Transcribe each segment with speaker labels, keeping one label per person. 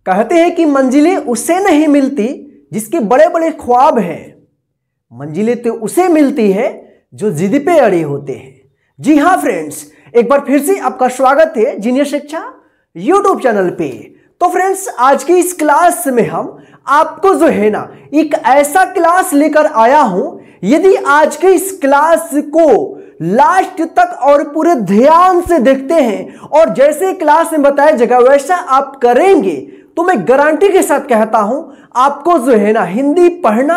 Speaker 1: कहते हैं कि मंजिलें उसे नहीं मिलती जिसके बड़े बड़े ख्वाब हैं, मंजिलें तो उसे मिलती है जो जिद पे अड़े होते हैं। जी हाँ फ्रेंड्स, एक बार फिर से आपका स्वागत है जीनियस शिक्षा यूट्यूब चैनल पे। तो फ्रेंड्स, आज की इस क्लास में हम आपको जो है ना एक ऐसा क्लास लेकर आया हूं, यदि आज के इस क्लास को लास्ट तक और पूरे ध्यान से देखते हैं और जैसे क्लास में बताया जगह वैसा आप करेंगे तो मैं गारंटी के साथ कहता हूं आपको जो है ना हिंदी पढ़ना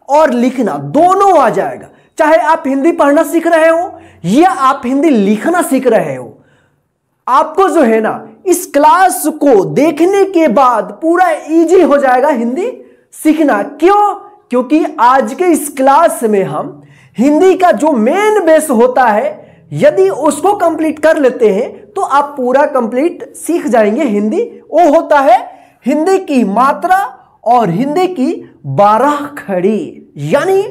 Speaker 1: और लिखना दोनों आ जाएगा। चाहे आप हिंदी पढ़ना सीख रहे हो या आप हिंदी लिखना सीख रहे हो, आपको जो है ना इस क्लास को देखने के बाद पूरा इजी हो जाएगा हिंदी सीखना। क्यों? क्योंकि आज के इस क्लास में हम हिंदी का जो मेन बेस होता है, यदि उसको कंप्लीट कर लेते हैं तो आप पूरा कंप्लीट सीख जाएंगे हिंदी। वो होता है हिंदी की मात्रा और हिंदी की 12 खड़ी, यानी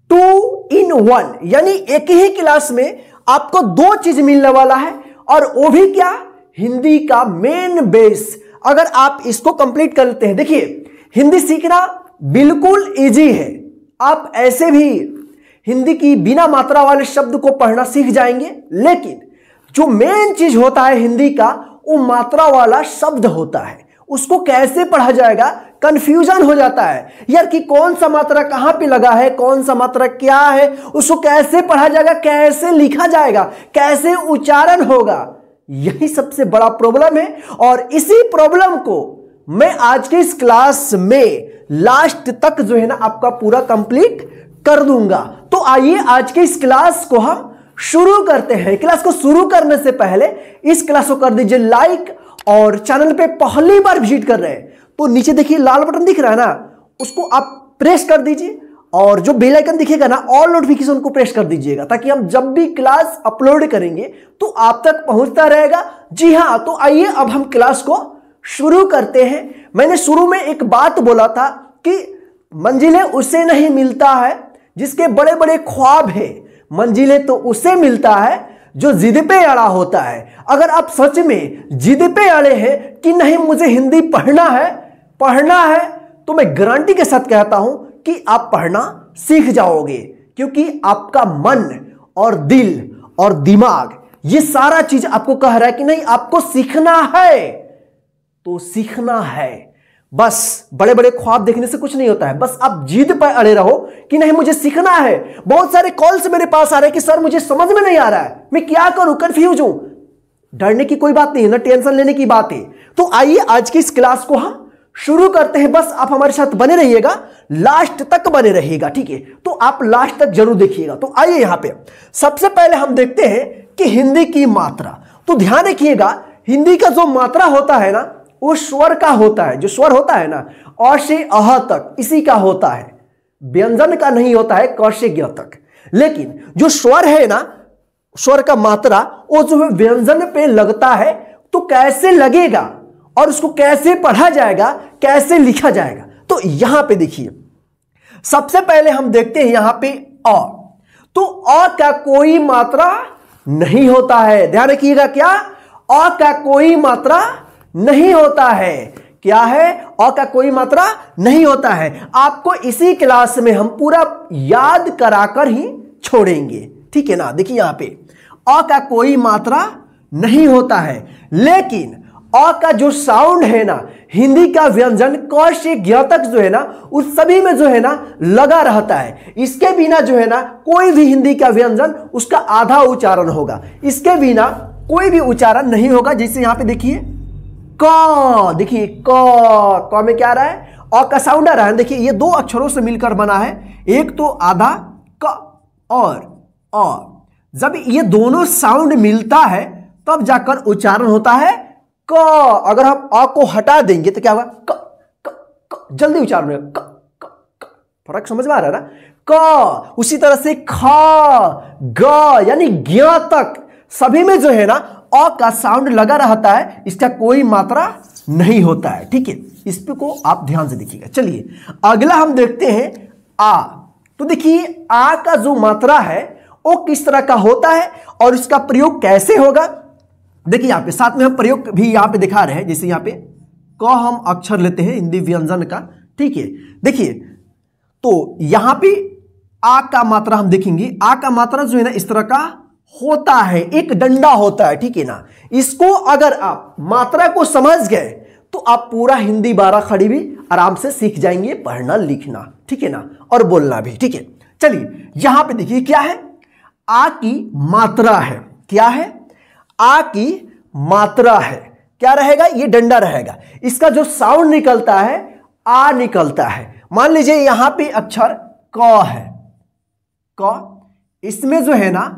Speaker 1: 2 in 1, यानी एक ही क्लास में आपको दो चीज मिलने वाला है। और वो भी क्या? हिंदी का मेन बेस। अगर आप इसको कंप्लीट कर लेते हैं, देखिए हिंदी सीखना बिल्कुल इजी है। आप ऐसे भी हिंदी की बिना मात्रा वाले शब्द को पढ़ना सीख जाएंगे, लेकिन जो मेन चीज होता है हिंदी का, वो मात्रा वाला शब्द होता है। उसको कैसे पढ़ा जाएगा, कंफ्यूजन हो जाता है यार कि कौन सा मात्रा कहां पे लगा है, कौन सा मात्रा क्या है, उसको कैसे पढ़ा जाएगा, कैसे लिखा जाएगा, कैसे उच्चारण होगा। यही सबसे बड़ा प्रॉब्लम है और इसी प्रॉब्लम को मैं आज के इस क्लास में लास्ट तक जो है ना आपका पूरा कंप्लीट कर दूंगा। तो आइए आज के इस क्लास को हम शुरू करते हैं। क्लास को शुरू करने से पहले इस क्लास को कर दीजिए लाइक, और चैनल पे पहली बार विजिट कर रहे हैं तो नीचे देखिए लाल बटन दिख रहा है ना, उसको आप प्रेस कर दीजिए और जो बेल आइकन दिखेगा ना ऑल नोटिफिकेशन को प्रेस कर दीजिएगा, ताकि हम जब भी क्लास अपलोड करेंगे तो आप तक पहुंचता रहेगा। जी हाँ, तो आइए अब हम क्लास को शुरू करते हैं। मैंने शुरू में एक बात बोला था कि मंजिलें उसे नहीं मिलता है जिसके बड़े बड़े ख्वाब है, मंजिलें तो उसे मिलता है जो जिद पे अड़ा होता है। अगर आप सच में जिद पे अड़े हैं कि नहीं मुझे हिंदी पढ़ना है, तो मैं गारंटी के साथ कहता हूं कि आप पढ़ना सीख जाओगे, क्योंकि आपका मन और दिल और दिमाग ये सारा चीज आपको कह रहा है कि नहीं आपको सीखना है, तो सीखना है। बस बड़े बड़े ख्वाब देखने से कुछ नहीं होता है, बस आप जिद पर अड़े रहो कि नहीं मुझे सीखना है। बहुत सारे कॉल्स मेरे पास आ रहे हैं कि सर मुझे समझ में नहीं आ रहा है, मैं क्या करूं, कंफ्यूज हूं। डरने की कोई बात नहीं है ना, टेंशन लेने की बात है। तो आइए आज की इस क्लास को हम शुरू करते हैं। बस आप हमारे साथ बने रहिएगा, लास्ट तक बने रहिएगा, ठीक है? तो आप लास्ट तक जरूर देखिएगा। तो आइए यहां पे सबसे पहले हम देखते हैं कि हिंदी की मात्रा। तो ध्यान रखिएगा, हिंदी का जो मात्रा होता है ना वो स्वर का होता है। जो स्वर होता है ना अ से अह तक, इसी का होता है, व्यंजन का नहीं होता है क से ग तक। लेकिन जो स्वर है ना, स्वर का मात्रा वो जो है व्यंजन पे लगता है, तो कैसे लगेगा और उसको कैसे पढ़ा जाएगा, कैसे लिखा जाएगा। तो यहां पे देखिए, सबसे पहले हम देखते हैं यहां पे अ। तो अ का कोई मात्रा नहीं होता है। ध्यान रखिएगा, क्या? अ का कोई मात्रा नहीं होता है। क्या है? अ का कोई मात्रा नहीं होता है। आपको इसी क्लास में हम पूरा याद कराकर ही छोड़ेंगे, ठीक है ना? देखिए यहां पे अ का कोई मात्रा नहीं होता है, लेकिन अ का जो साउंड है ना, हिंदी का व्यंजन क से ज्ञ तक जो है ना, उस सभी में जो है ना लगा रहता है। इसके बिना जो है ना कोई भी हिंदी का व्यंजन उसका आधा उच्चारण होगा, इसके बिना कोई भी उच्चारण नहीं होगा। जैसे यहां पे देखिए क, देखिए क में क्या आ रहा है? अ का साउंड आ रहा है। देखिए ये दो अक्षरों से मिलकर बना है, एक तो आधा क और अ। जब ये दोनों साउंड मिलता है तब जाकर उच्चारण होता है क। अगर हम अ को हटा देंगे तो क्या होगा? क क क, जल्दी उच्चारण होगा क क क। फर्क समझ में आ रहा है ना? क। उसी तरह से ख, ग यानी ज्ञ तक सभी में जो है ना अ का साउंड लगा रहता है, इसका कोई मात्रा नहीं होता है, ठीक है? इस पे को आप ध्यान से देखिएगा। चलिए अगला हम देखते हैं आ। तो देखिए आ का जो मात्रा है वो किस तरह का होता है और इसका प्रयोग कैसे होगा। देखिए यहां पे साथ में हम प्रयोग भी यहां पे दिखा रहे हैं। जैसे यहां पे क हम अक्षर लेते हैं हिंदी व्यंजन का, ठीक है। देखिए तो यहां पे आ का मात्रा हम देखेंगे, आ का मात्रा जो है ना इस तरह का होता है, एक डंडा होता है, ठीक है ना। इसको अगर आप मात्रा को समझ गए तो आप पूरा हिंदी 12 खड़ी भी आराम से सीख जाएंगे, पढ़ना लिखना, ठीक है ना, और बोलना भी, ठीक है। चलिए यहां पे देखिए क्या है, आ की मात्रा है, क्या है, आ की मात्रा है, क्या रहेगा, ये डंडा रहेगा, इसका जो साउंड निकलता है आ निकलता है। मान लीजिए यहां पे अक्षर क है, क, इसमें जो है ना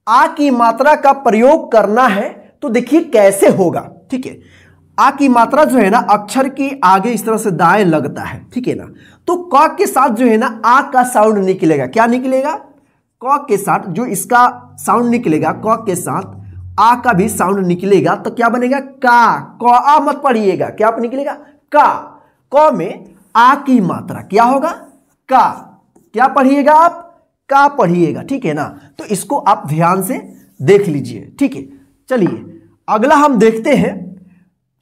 Speaker 1: आ की मात्रा का प्रयोग करना है तो देखिए कैसे होगा, ठीक है। आ की मात्रा जो है ना अक्षर के आगे इस तरह से दाएं लगता है, ठीक है ना। तो क के साथ जो है ना आ का साउंड निकलेगा, क्या निकलेगा, क के साथ जो इसका साउंड निकलेगा, क के साथ आ का भी साउंड निकलेगा तो क्या बनेगा, का, क आ मत पढ़िएगा, क्या निकलेगा, का। क में आ की मात्रा क्या होगा, का, क्या पढ़िएगा आप, का पढ़िएगा, ठीक है ना। तो इसको आप ध्यान से देख लीजिए, ठीक है। चलिए अगला हम देखते हैं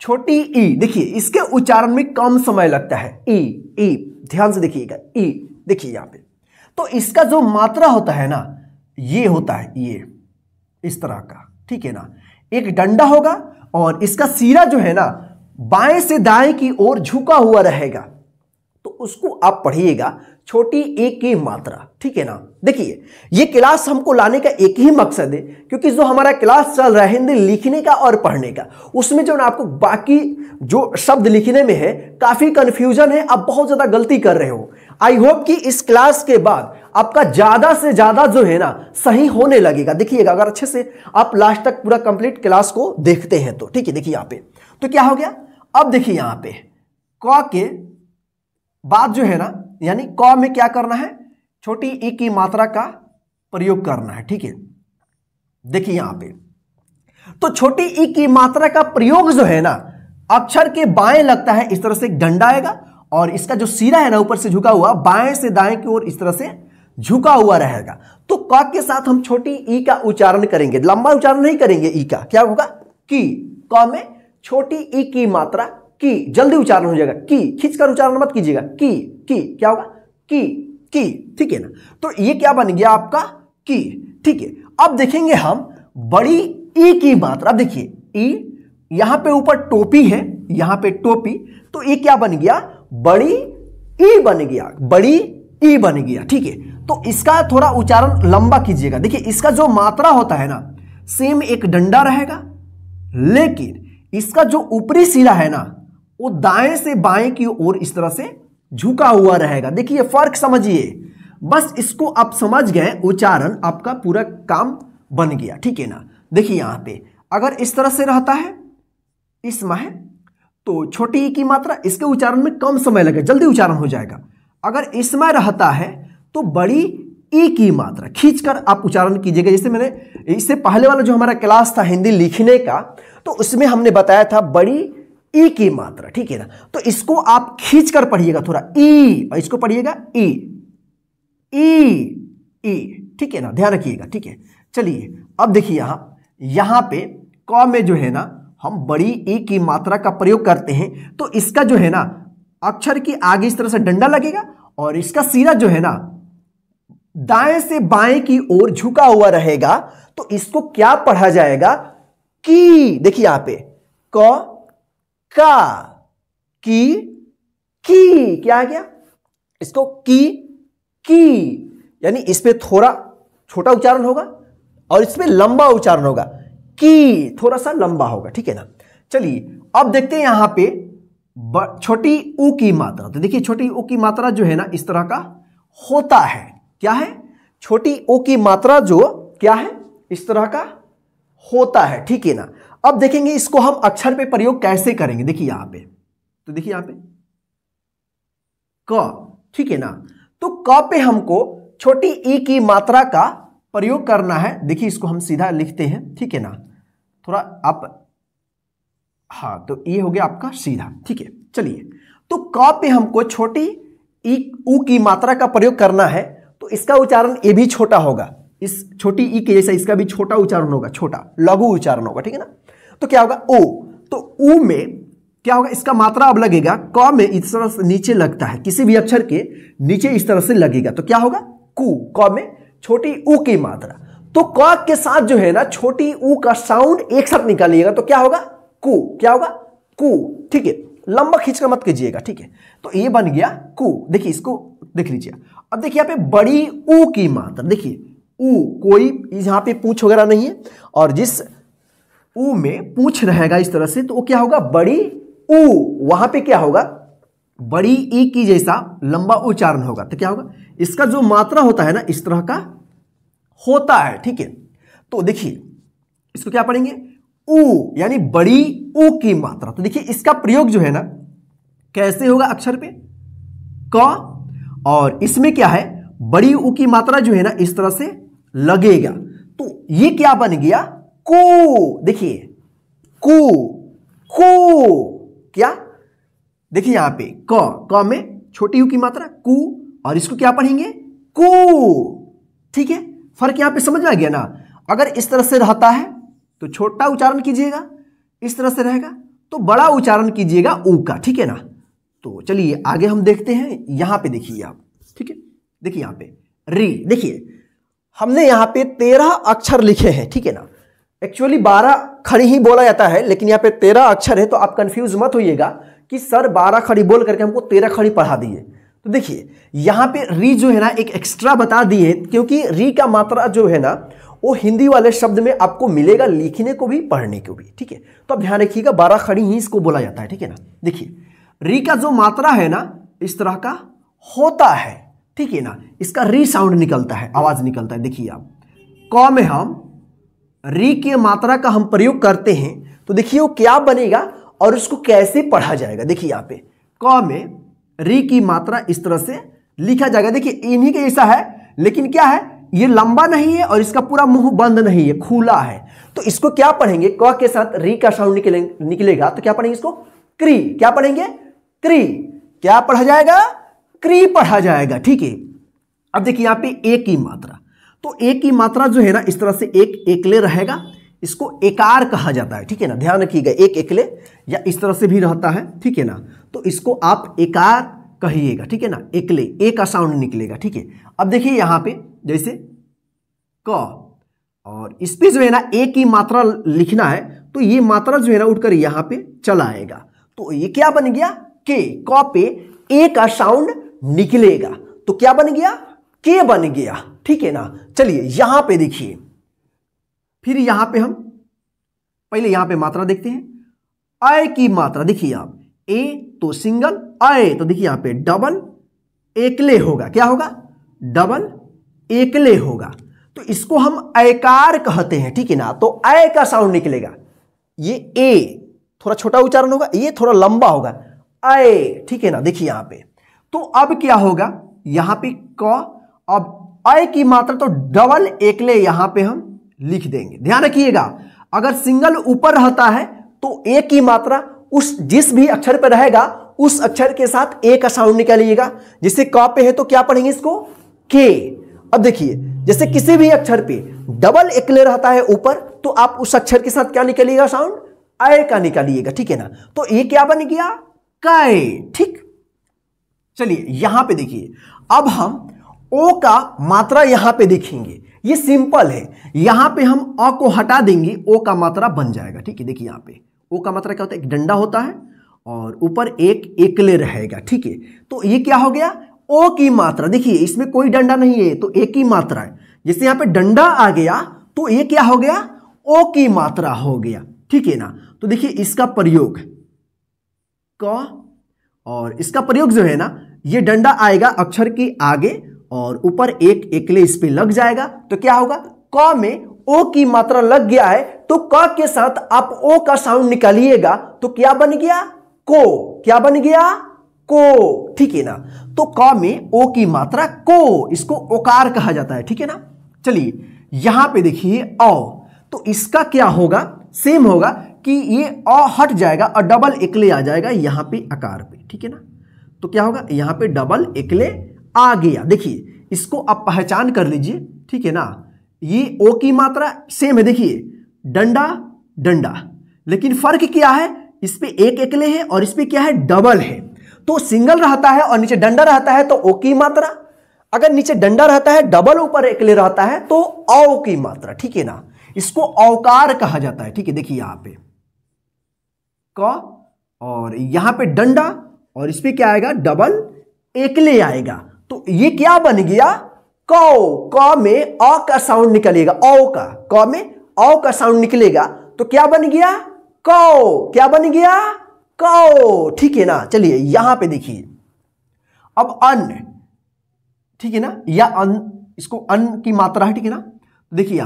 Speaker 1: छोटी ई। देखिए इसके उच्चारण में कम समय लगता है, ई, ई, ध्यान से देखिएगा, ई, देखिए यहां पे तो इसका जो मात्रा होता है ना ये होता है, ये इस तरह का, ठीक है ना, एक डंडा होगा और इसका सिरा जो है ना बाएं से दाएं की ओर झुका हुआ रहेगा, तो उसको आप पढ़िएगा छोटी ए की मात्रा, ठीक है ना। देखिए ये क्लास हमको लाने का एक ही मकसद है, क्योंकि जो हमारा क्लास चल रहा है हिंदी लिखने का और पढ़ने का, उसमें जो ना आपको बाकी जो शब्द लिखने में है काफी कंफ्यूजन है, आप बहुत ज्यादा गलती कर रहे हो। आई होप कि इस क्लास के बाद आपका ज्यादा से ज्यादा जो है ना सही होने लगेगा। देखिएगा अगर अच्छे से आप लास्ट तक पूरा कंप्लीट क्लास को देखते हैं तो, ठीक है। देखिए यहाँ पे तो क्या हो गया, अब देखिए यहाँ पे क के बाद जो है ना यानी क में क्या करना है, छोटी ई की मात्रा का प्रयोग करना है, ठीक है। देखिए यहां पे तो छोटी ई की मात्रा का प्रयोग जो है ना अक्षर के बाएं लगता है, इस तरह से एक डंडा आएगा और इसका जो सिरा है ना ऊपर से झुका हुआ बाएं से दाएं की ओर इस तरह से झुका हुआ रहेगा। तो क के साथ हम छोटी ई का उच्चारण करेंगे, लंबा उच्चारण नहीं करेंगे ई का, क्या होगा, की। क में छोटी ई की मात्रा की, जल्दी उच्चारण हो जाएगा, की, खींचकर उच्चारण मत कीजिएगा, की, क्या होगा, की, ठीक है ना। तो ये क्या बन गया आपका, की, ठीक है। अब देखेंगे हम बड़ी ई की मात्रा। अब देखिए ई, यहां पे ऊपर टोपी है, यहां पे टोपी, तो ये क्या बन गया, बड़ी ई बन गया, बड़ी ई बन गया, ठीक है। तो इसका थोड़ा उच्चारण लंबा कीजिएगा। देखिए इसका जो मात्रा होता है ना सेम एक डंडा रहेगा, लेकिन इसका जो ऊपरी सिरा है ना वो दाएं से बाएं की ओर इस तरह से झुका हुआ रहेगा। देखिए फर्क समझिए, बस इसको आप समझ गए, उच्चारण आपका पूरा काम बन गया, ठीक है ना। देखिए यहां पे अगर इस तरह से रहता है इसमें है तो छोटी ई की मात्रा, इसके उच्चारण में कम समय लगेगा, जल्दी उच्चारण हो जाएगा। अगर इसमें रहता है तो बड़ी ई की मात्रा खींचकर आप उच्चारण कीजिएगा। जैसे मैंने इससे पहले वाला जो हमारा क्लास था हिंदी लिखने का, तो उसमें हमने बताया था बड़ी ई की मात्रा, ठीक है ना। तो इसको आप खींचकर पढ़िएगा थोड़ा, ई, और इसको पढ़िएगा ई, ठीक है ना, ध्यान रखिएगा, ठीक है। चलिए अब देखिए यहां पे क में जो है ना हम बड़ी ई की मात्रा का प्रयोग करते हैं, तो इसका जो है ना अक्षर के आगे इस तरह से डंडा लगेगा और इसका सिरा जो है ना दाएं से बाएं की ओर झुका हुआ रहेगा। तो इसको क्या पढ़ा जाएगा, की। देखिए यहां पे क, का, की, क्या आ गया, इसको की, यानी इस पे थोड़ा छोटा उच्चारण होगा और इसमें लंबा उच्चारण होगा, की थोड़ा सा लंबा होगा, ठीक है ना। चलिए अब देखते हैं यहां पे छोटी ऊ की मात्रा। तो देखिए छोटी ऊ की मात्रा जो है ना इस तरह का होता है, क्या है, छोटी ऊ की मात्रा जो क्या है इस तरह का होता है, ठीक है ना। अब देखेंगे इसको हम अक्षर पे प्रयोग कैसे करेंगे। देखिए यहां पे, तो देखिए यहां पे क, ठीक है ना। तो क पे हमको छोटी ई की मात्रा का प्रयोग करना है। देखिए इसको हम सीधा लिखते हैं, ठीक है ना, थोड़ा आप, हाँ, तो ये हो गया आपका सीधा, ठीक है। चलिए तो क पे हमको छोटी ई ऊ की मात्रा का प्रयोग करना है, तो इसका उच्चारण ये भी छोटा होगा, इस छोटी ई के जैसा इसका भी छोटा उच्चारण होगा, छोटा लघु उच्चारण होगा, ठीक है ना। तो क्या होगा, ओ, तो ऊ में क्या होगा, इसका मात्रा अब लगेगा क में इस तरह से नीचे लगता है, किसी भी अक्षर के नीचे इस तरह से लगेगा तो क्या होगा, कु। क में छोटी ऊ की मात्रा, तो क के साथ जो है ना छोटी ऊ का साउंड एक साथ निकालिएगा तो क्या होगा, कु। क्या होगा, कु। ठीक है, लंबा खींचकर मत कीजिएगा, ठीक है। तो ये बन गया कु। देखिए इसको देख लीजिए। अब देखिए यहाँ पे बड़ी ऊ की मात्रा, देखिए ऊ, कोई यहाँ पे पूंछ वगैरह नहीं है, और जिस ऊ में पूंछ रहेगा इस तरह से तो वो क्या होगा, बड़ी ऊ। वहां पे क्या होगा, बड़ी ई की जैसा लंबा उच्चारण होगा तो क्या होगा, इसका जो मात्रा होता है ना इस तरह का होता है, ठीक है। तो देखिए इसको क्या पढ़ेंगे, ऊ, यानी बड़ी ऊ की मात्रा। तो देखिए इसका प्रयोग जो है ना कैसे होगा, अक्षर पे क, और इसमें क्या है, बड़ी ऊ की मात्रा जो है ना इस तरह से लगेगा तो ये क्या बन गया, कु। देखिए कु, कु। क्या, देखिए यहां पे क में छोटी ऊ की मात्रा कु, और इसको क्या पढ़ेंगे, कु। ठीक है, फर्क यहां पे समझ में आ गया ना। अगर इस तरह से रहता है तो छोटा उच्चारण कीजिएगा, इस तरह से रहेगा तो बड़ा उच्चारण कीजिएगा ऊ का, ठीक है ना। तो चलिए आगे हम देखते हैं। यहां पे देखिए आप, ठीक है, देखिए यहां पे री, देखिए हमने यहां पे 13 अक्षर लिखे हैं, ठीक है ना। एक्चुअली 12 खड़ी ही बोला जाता है, लेकिन यहाँ पे 13 अक्षर है तो आप कंफ्यूज मत होइएगा कि सर 12 खड़ी बोल करके हमको 13 खड़ी पढ़ा दिए। तो देखिए यहाँ पे री जो है ना एक एक्स्ट्रा बता दिए, क्योंकि री का मात्रा जो है ना वो हिंदी वाले शब्द में आपको मिलेगा, लिखने को भी पढ़ने को भी, ठीक है। तो आप ध्यान रखिएगा 12 खड़ी ही इसको बोला जाता है, ठीक है ना। देखिए री का जो मात्रा है ना इस तरह का होता है, ठीक है ना। इसका री साउंड निकलता है, आवाज निकलता है। देखिए आप क में हम री की मात्रा का हम प्रयोग करते हैं तो देखिए वो क्या बनेगा और उसको कैसे पढ़ा जाएगा। देखिए यहाँ पे क में री की मात्रा इस तरह से लिखा जाएगा। देखिए इन्हीं के जैसा है, लेकिन क्या है, ये लंबा नहीं है और इसका पूरा मुंह बंद नहीं है, खुला है। तो इसको क्या पढ़ेंगे, क के साथ री का साउंड निकलेगा तो क्या पढ़ेंगे इसको, क्री। क्या पढ़ेंगे, क्री। क्या पढ़ा जाएगा, क्री पढ़ा जाएगा, ठीक है। अब देखिए यहाँ पे ए की मात्रा, तो ए की मात्रा जो है ना इस तरह से एक एकले रहेगा, इसको एकार कहा जाता है, ठीक है ना। ध्यान रखिएगा, एक एकले या इस तरह से भी रहता है, ठीक है ना। तो इसको आप एकार कहिएगा, ठीक है ना, एकले, ए का साउंड निकलेगा, ठीक है। अब देखिए यहाँ पे जैसे क, और इस पे जो है ना ए की मात्रा लिखना है तो ये मात्रा जो है ना उठकर यहाँ पे चला आएगा, तो ये क्या बन गया, के। क पे ए का साउंड निकलेगा तो क्या बन गया, के बन गया, ठीक है ना। चलिए यहां पे देखिए, फिर यहां पे हम पहले यहां पे मात्रा देखते हैं। अय की मात्रा देखिए आप, ए तो सिंगल, अय तो देखिए यहां पे डबल एकले होगा। क्या होगा, डबल एकले होगा, तो इसको हम अयकार कहते हैं, ठीक है ना। तो अय का साउंड निकलेगा, ये ए थोड़ा छोटा उच्चारण होगा, ये थोड़ा लंबा होगा, अय, ठीक है ना। देखिए यहां पे तो अब क्या होगा, यहां पे क, अब अय की मात्रा तो डबल एकले यहां पे हम लिख देंगे। ध्यान रखिएगा, अगर सिंगल ऊपर रहता है तो ए की मात्रा उस जिस भी अक्षर पर रहेगा उस अक्षर के साथ ए का साउंड निकालिएगा। जैसे क पे है तो क्या पढ़ेंगे इसको, के। अब देखिए जैसे किसी भी अक्षर पे डबल एकले रहता है ऊपर तो आप उस अक्षर के साथ क्या निकालिएगा, साउंड अय का निकालिएगा, ठीक है ना। तो ये क्या बन गया, कै, ठीक। चलिए यहां पे देखिए, अब हम ओ का मात्रा यहां पे देखेंगे, ये सिंपल है। यहां पे हम अ को हटा देंगे, ओ का मात्रा बन जाएगा, ठीक है। देखिए यहां पे ओ का मात्रा क्या होता है, एक डंडा होता है और ऊपर एक एकले रहेगा, ठीक है। तो ये क्या हो गया, ओ की मात्रा। देखिए इसमें कोई डंडा नहीं है तो ए की मात्रा है। जैसे यहां पे डंडा आ गया तो ये क्या हो गया, ओ की मात्रा हो गया, ठीक है ना। तो देखिए इसका प्रयोग क, और इसका प्रयोग जो है ना, ये डंडा आएगा अक्षर के आगे और ऊपर एक एकले इस पे लग जाएगा तो क्या होगा, क में ओ की मात्रा लग गया है तो क के साथ आप ओ का साउंड निकालिएगा तो क्या बन गया, को। क्या बन गया, को, ठीक है ना। तो क में ओ की मात्रा को, इसको ओकार कहा जाता है, ठीक है ना। चलिए यहां पे देखिए अ, तो इसका क्या होगा, सेम होगा कि ये अ हट जाएगा और डबल एकले आ जाएगा यहां पे आकार पे, ठीक है ना। तो क्या होगा, यहां पे डबल एकले आ गया। देखिए इसको आप पहचान कर लीजिए, ठीक है ना। ये ओ की मात्रा सेम है, देखिए डंडा डंडा, लेकिन फर्क क्या है, इस पे एक एकले है और इस पे क्या है, डबल है। तो सिंगल रहता है और नीचे डंडा रहता है तो ओ की मात्रा, अगर नीचे डंडा रहता है डबल ऊपर एकले रहता है तो औ की मात्रा, ठीक है ना। इसको औकार कहा जाता है, ठीक है। देखिए यहां पे क और यहां पे डंडा और इस पे क्या आएगा, डबल एकले आएगा। तो ये क्या बन गया, कौ। क में अ का साउंड निकलेगा, औ का, क में औ का साउंड निकलेगा तो क्या बन गया, कौ। क्या बन गया, कौ, ठीक है ना। चलिए यहां पे देखिए, अब अन्न, ठीक है ना, या अन्न, इसको अन्न की मात्रा है, ठीक है ना। देखिए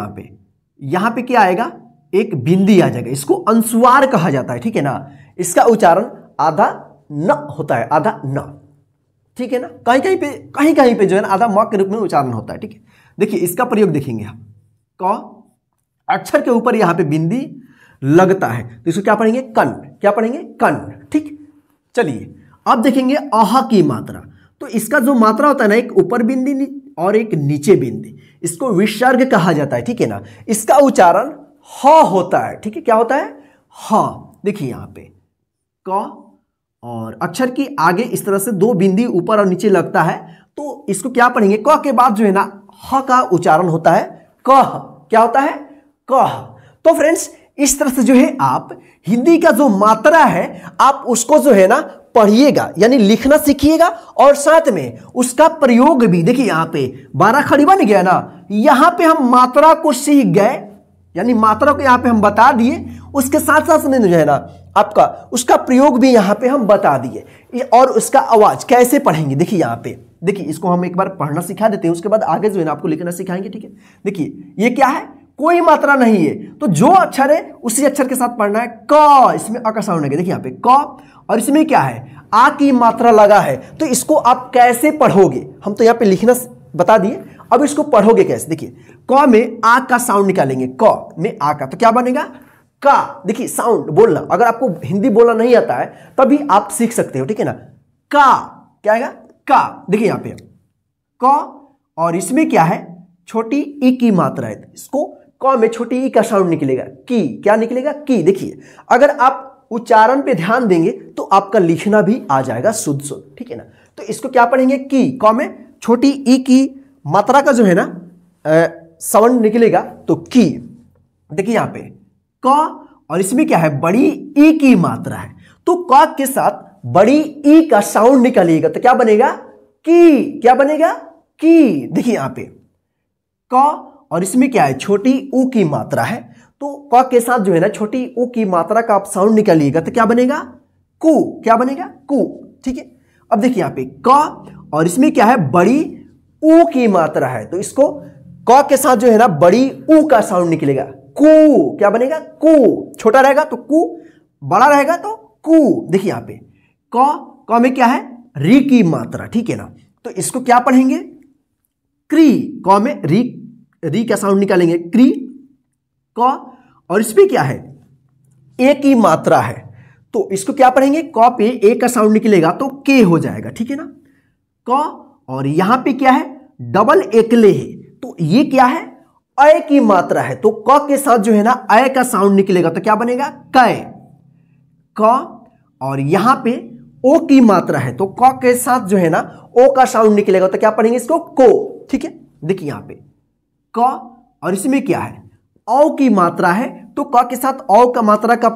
Speaker 1: यहां पे क्या आएगा, एक बिंदी आ जाएगा, इसको अनुस्वार कहा जाता है, ठीक है ना। इसका उच्चारण आधा न होता है, आधा न, ठीक है ना। कहीं कहीं पे जो है ना आधा म के रूप में उच्चारण होता है, ठीक है। देखिए इसका प्रयोग देखेंगे हम, क अक्षर के ऊपर यहां पे बिंदी लगता है तो इसको क्या पढ़ेंगे, कन। क्या पढ़ेंगे, कन, ठीक। चलिए अब देखेंगे अह की मात्रा। तो इसका जो मात्रा होता है ना, एक ऊपर बिंदी और एक नीचे बिंदी, इसको विसर्ग कहा जाता है, ठीक है ना। इसका उच्चारण ह होता है, ठीक है। क्या होता है, ह। देखिए यहां पे क और अक्षर की आगे इस तरह से दो बिंदी ऊपर और नीचे लगता है तो इसको क्या पढ़ेंगे, क के बाद जो है ना ह का उच्चारण होता है कह। क्या होता है, कह। तो फ्रेंड्स इस तरह से जो है आप हिंदी का जो मात्रा है आप उसको जो है ना पढ़िएगा, यानी लिखना सीखिएगा और साथ में उसका प्रयोग भी। देखिए यहां पे 12 खड़ी बन गया ना, यहां पे हम मात्रा को सीख गए, यानी मात्रा को यहां पे हम बता दिए, उसके साथ साथ में जो है ना आपका उसका प्रयोग भी यहां पे हम बता दिए और उसका आवाज कैसे पढ़ेंगे। देखिए यहां पे, देखिए इसको हम एक बार पढ़ना सिखा देते हैं, उसके बाद आगे जो है ना आपको लिखना सिखाएंगे, ठीक है। देखिए ये क्या है, कोई मात्रा नहीं है तो जो अक्षर है उसी अक्षर के साथ पढ़ना है। क, इसमें अ का साउंड है, देखिए यहाँ पे क, और इसमें क्या है, आ की मात्रा लगा है। तो इसको आप कैसे पढ़ोगे, हम तो यहाँ पे लिखना बता दिए, अब इसको पढ़ोगे कैसे। देखिए क में आ का साउंड निकालेंगे, क में आ का, तो क्या बनेगा, का। देखिए साउंड बोलना, अगर आपको हिंदी बोलना नहीं आता है तभी आप सीख सकते हो, ठीक है ना। का, क्या आएगा, का। देखिए यहाँ पे क और इसमें क्या है, छोटी ई की मात्रा है, इसको क में छोटी ई का साउंड निकलेगा, की। क्या निकलेगा, की। देखिए अगर आप उच्चारण पे ध्यान देंगे तो आपका लिखना भी आ जाएगा शुद्ध शुद्ध, ठीक है ना। तो इसको क्या पढ़ेंगे, की। क में छोटी ई की मात्रा का जो है ना साउंड निकलेगा तो की। देखिए यहाँ पे क और इसमें क्या है, बड़ी ई की मात्रा है तो क के साथ बड़ी ई का साउंड निकलेगा तो क्या बनेगा, की। क्या बनेगा, की। देखिए यहाँ पे क और इसमें क्या है, छोटी ऊ की मात्रा है तो क के साथ जो है ना छोटी ऊ की मात्रा का आप साउंड निकालिएगा तो क्या बनेगा, कु। क्या बनेगा, कु, ठीक है। अब देखिए यहाँ पे क और इसमें क्या है, बड़ी ऊ की मात्रा है तो इसको क के साथ जो है ना बड़ी ऊ का साउंड निकलेगा, कु। क्या बनेगा, कु। छोटा रहेगा तो कु, बड़ा रहेगा तो कु। देखिए यहाँ पे क में क्या है, री की मात्रा, ठीक है ना। तो इसको क्या पढ़ेंगे, क्री। क में री का साउंड निकालेंगे, क्री, क। और इसमें क्या है, ए की मात्रा है तो इसको क्या पढ़ेंगे, क पे ए का साउंड निकलेगा तो के हो जाएगा, ठीक है ना। क और यहां पे क्या है, डबल एकले है तो ये क्या है, अय की मात्रा है तो क के साथ जो है ना अय का साउंड निकलेगा तो क्या बनेगा, कै। क और यहां पे ओ की मात्रा है तो क के साथ जो है ना ओ का साउंड निकलेगा तो क्या पढ़ेंगे इसको, को, ठीक है। देखिए यहां पे क और इसमें क्या है, औ की मात्रा है तो क के साथ औ का मात्रा का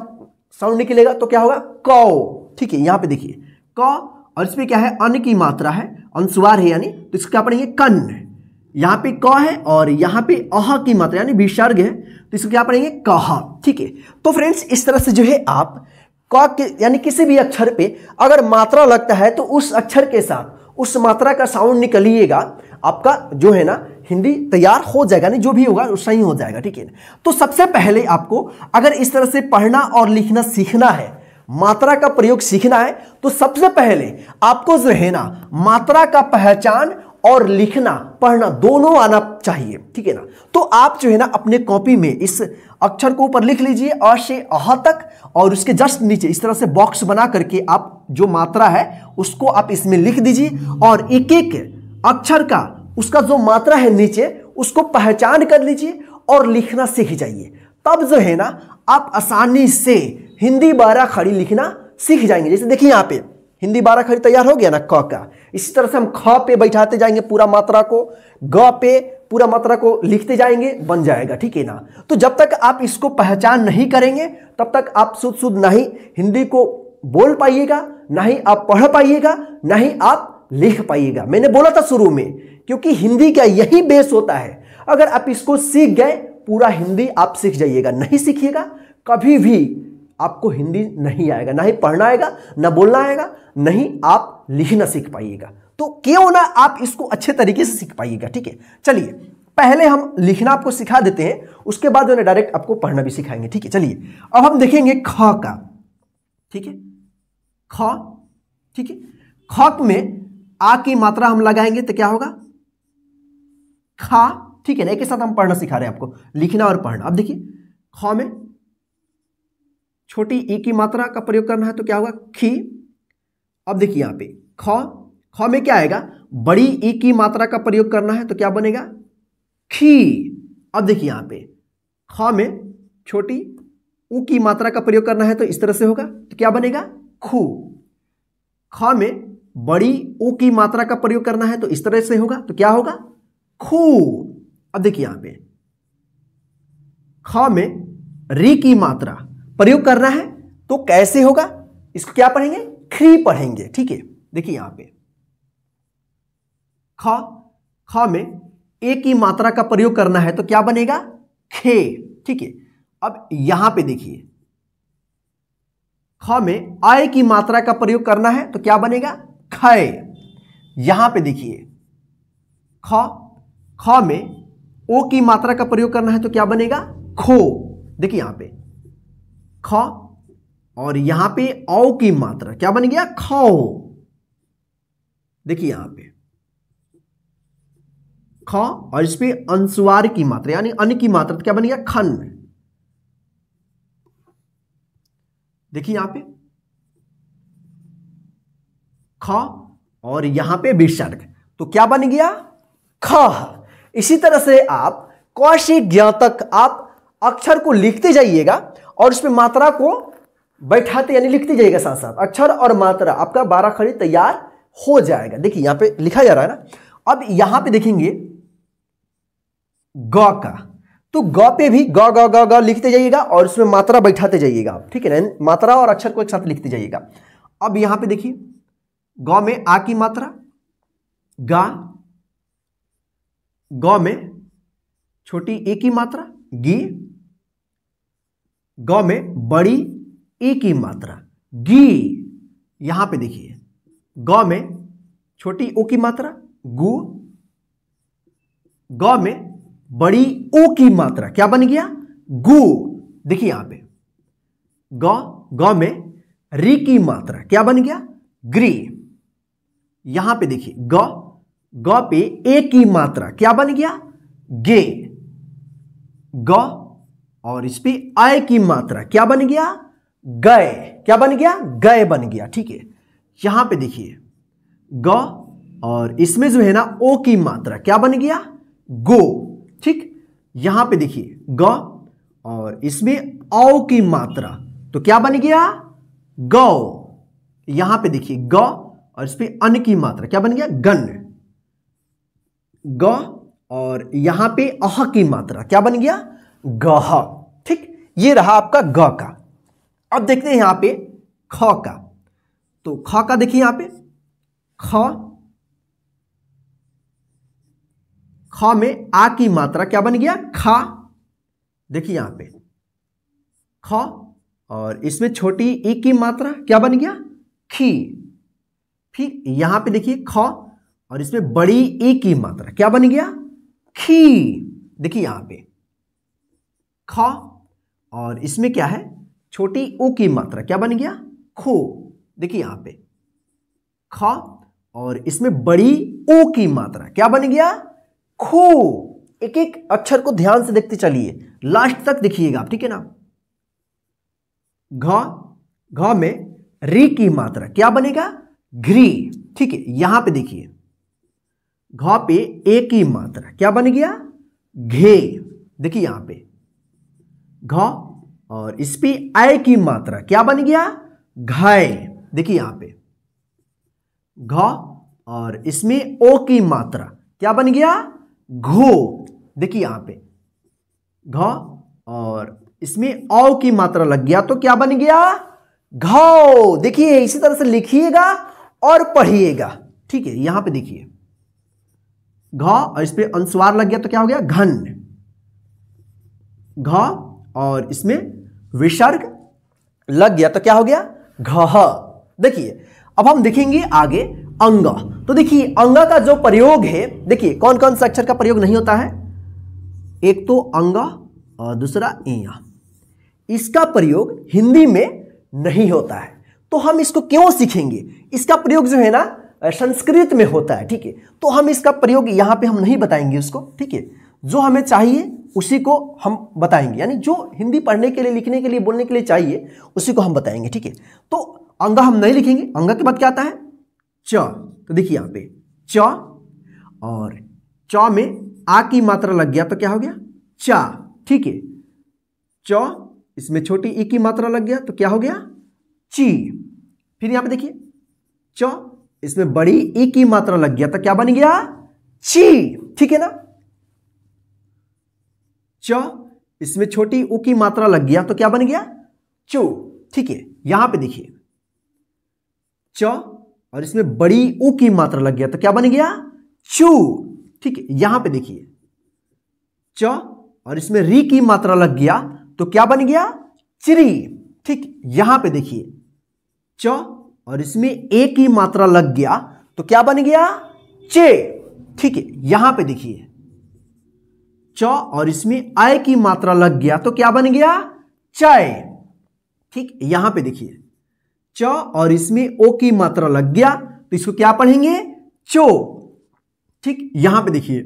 Speaker 1: साउंड निकलेगा तो क्या होगा, कौ, ठीक है। यहां पे देखिए क और इसमें क्या है, अन्न की मात्रा है, अनुस्वार है यानी, तो इसको क्या पढ़ेंगे, कन्न। यहां पे क है और यहां पे अह की मात्रा यानी विसर्ग है तो इसको क्या पढ़ेंगे, कह, ठीक है। तो फ्रेंड्स इस तरह से जो है आप क के यानी किसी भी अक्षर पे अगर मात्रा लगता है तो उस अक्षर के साथ उस मात्रा का साउंड निकलिएगा, आपका जो है ना हिंदी तैयार हो जाएगा, नहीं जो भी होगा वो सही हो जाएगा, ठीक है। तो सबसे पहले आपको अगर इस तरह से पढ़ना और लिखना सीखना है, मात्रा का प्रयोग सीखना है तो सबसे पहले आपको जो है ना मात्रा का पहचान और लिखना पढ़ना दोनों आना चाहिए, ठीक है ना। तो आप जो है ना अपने कॉपी में इस अक्षर को ऊपर लिख लीजिए अ से अह तक और उसके जस्ट नीचे इस तरह से बॉक्स बना करके आप जो मात्रा है उसको आप इसमें लिख दीजिए और एक एक अक्षर का उसका जो मात्रा है नीचे उसको पहचान कर लीजिए और लिखना सीख जाइए। तब जो है ना आप आसानी से हिंदी 12 खड़ी लिखना सीख जाएंगे। जैसे देखिए यहाँ पे हिंदी 12 खड़ी तैयार हो गया ना क का। इसी तरह से हम ख पे बैठाते जाएंगे पूरा मात्रा को, ग पे पूरा मात्रा को लिखते जाएंगे, बन जाएगा, ठीक है ना। तो जब तक आप इसको पहचान नहीं करेंगे तब तक आप शुद्ध ना ही हिंदी को बोल पाइएगा, ना ही आप पढ़ पाइएगा, ना ही आप लिख पाइएगा। मैंने बोला था शुरू में, क्योंकि हिंदी का यही बेस होता है। अगर आप इसको सीख गए पूरा हिंदी आप सीख जाइएगा, नहीं सीखिएगा कभी भी आपको हिंदी नहीं आएगा, ना ही पढ़ना आएगा, ना बोलना आएगा, नहीं आप लिखना सीख पाइएगा। तो क्यों ना आप इसको अच्छे तरीके से सीख पाइएगा, ठीक है। चलिए पहले हम लिखना आपको सिखा देते हैं, उसके बाद जो है डायरेक्ट आपको पढ़ना भी सिखाएंगे, ठीक है। चलिए अब हम देखेंगे ख का, ठीक है। ख, ठीक है। ख में आ की मात्रा हम लगाएंगे तो क्या होगा, खा, ठीक है ना। एक के साथ हम पढ़ना सिखा रहे हैं आपको, लिखना और पढ़ना। अब देखिए ख में छोटी ई की मात्रा का प्रयोग करना है तो क्या होगा, खी। अब देखिए यहाँ पे ख में क्या आएगा, बड़ी ई की मात्रा का प्रयोग करना है तो क्या बनेगा, खी। अब देखिए यहाँ पे ख में छोटी ऊ की मात्रा का प्रयोग करना है तो इस तरह से होगा तो क्या बनेगा, खू। ख में बड़ी ऊ की मात्रा का प्रयोग करना है तो इस तरह से होगा तो क्या होगा, खू। अब देखिए यहाँ पे ख में री की मात्रा प्रयोग करना है तो कैसे होगा, इसको क्या पढ़ेंगे, खी पढ़ेंगे, ठीक है। देखिए यहाँ पे ख में ए की मात्रा का प्रयोग करना है तो क्या बनेगा, खे, ठीक है। अब यहां पे देखिए ख में आय की मात्रा का प्रयोग करना है तो क्या बनेगा, खय। यहां पे देखिए ख में ओ की मात्रा का प्रयोग करना है तो क्या बनेगा, खो। देखिए यहां पे ख और यहां पे औ की मात्रा क्या बन गया, खो। देखिए यहां पे ख और इस पे अनुस्वार की मात्रा यानी अन की मात्रा तो क्या बन गया, खन। देखिए यहां पे ख और यहां पे विसर्ग तो क्या बन गया, ख। इसी तरह से आप क से ज्ञ तक आप अक्षर को लिखते जाइएगा और उसमें मात्रा को बैठाते यानी लिखते जाइएगा, साथ साथ अक्षर और मात्रा आपका 12 खड़ी तैयार हो जाएगा। देखिए यहां पे लिखा जा रहा है ना। अब यहां पे देखेंगे ग का, तो ग पे भी ग ग ग ग लिखते जाइएगा और उसमें मात्रा बैठाते जाइएगा, ठीक है ना। मात्रा और अक्षर को एक साथ लिखते जाइएगा। अब यहां पे देखिए ग में आ की मात्रा गा, ग में छोटी ए की मात्रा गी, ग में बड़ी ए की मात्रा गी। यहां पे देखिए ग में छोटी ओ की मात्रा गु, ग में बड़ी ओ की मात्रा क्या बन गया, गु। देखिए यहां पे ग में री की मात्रा क्या बन गया, ग्री। यहां पे देखिए ग पे ए की मात्रा क्या बन गया, गे। ग और इस पे आय की मात्रा क्या बन गया, गए। क्या बन गया, गए बन गया, ठीक है। यहां पे देखिए ग और इसमें जो है ना ओ की मात्रा क्या बन गया, गो, ठीक। यहां पे देखिए ग और इसमें औ की मात्रा तो क्या बन गया, गौ। यहां पे देखिए ग और इस पे अन की मात्रा क्या बन गया, गन। ग और यहां पे अह की मात्रा क्या बन गया, गह, ठीक। ये रहा आपका ग का। अब देखते हैं यहां पे ख का, तो ख का देखिए यहां पे ख में आ की मात्रा क्या बन गया, खा। देखिए यहां पे ख और इसमें छोटी ई की मात्रा क्या बन गया, खी। फिर यहां पे देखिए ख और इसमें बड़ी ई की मात्रा क्या बन गया, खी। देखिए यहां पे ख और इसमें क्या है, छोटी ऊ की मात्रा क्या बन गया, खो। देखिए यहां पे ख और इसमें बड़ी ऊ की मात्रा क्या बन गया, खो। एक एक अक्षर को ध्यान से देखते चलिए, लास्ट तक देखिएगा आप, ठीक है ना। घ में री की मात्रा क्या बनेगा, घ्री, ठीक है। यहां पे देखिए घ पे ए की मात्रा क्या बन गया, घे। देखिए यहां पे घ और इस पे आय की मात्रा क्या बन गया, घाय। देखिए यहां पे घ और इसमें ओ की मात्रा क्या बन गया, घो। देखिए यहां पे घ और इसमें औ की मात्रा लग गया तो क्या बन गया, घौ। देखिए इसी तरह से लिखिएगा और पढ़िएगा, ठीक है। यहां पे देखिए घ और इस पे अनुस्वार लग गया तो क्या हो गया, घन। घ और इसमें विसर्ग लग गया तो क्या हो गया, घह। देखिए अब हम देखेंगे आगे अंग। तो देखिए अंग का जो प्रयोग है, देखिए कौन कौन सा अक्षर का प्रयोग नहीं होता है। एक तो अंग और दूसरा इया। इसका प्रयोग हिंदी में नहीं होता है, तो हम इसको क्यों सीखेंगे। इसका प्रयोग जो है ना संस्कृत में होता है, ठीक है। तो हम इसका प्रयोग यहाँ पे हम नहीं बताएंगे उसको, ठीक है। जो हमें चाहिए उसी को हम बताएंगे, यानी जो हिंदी पढ़ने के लिए, लिखने के लिए, बोलने के लिए चाहिए उसी को हम बताएंगे, ठीक है। तो अंग हम नहीं लिखेंगे। अंग के बाद क्या आता है, च। तो देखिए यहाँ पे च और च में आ की मात्रा लग गया तो क्या हो गया, चा, ठीक है। च इसमें छोटी ई की मात्रा लग गया तो क्या हो गया, ची। फिर यहां पे देखिए च इसमें बड़ी ई की मात्रा लग गया तो क्या बन गया, ची, ठीक है ना। च इसमें छोटी उ की मात्रा लग गया तो क्या बन गया, चू, ठीक है। यहां पे देखिए च और इसमें बड़ी उ की मात्रा लग गया तो क्या बन गया, चू, ठीक है। यहां पे देखिए च और इसमें री की मात्रा लग गया तो क्या बन गया, चिरी, ठीक। यहां पे देखिए च और इसमें ए की मात्रा लग गया तो क्या बन गया, चे, ठीक है। यहां पे देखिए च और इसमें आय की मात्रा लग गया तो क्या बन गया, चाय, ठीक। यहां पे देखिए च और इसमें ओ की मात्रा लग गया तो इसको क्या पढ़ेंगे, चो, ठीक। यहां पे देखिए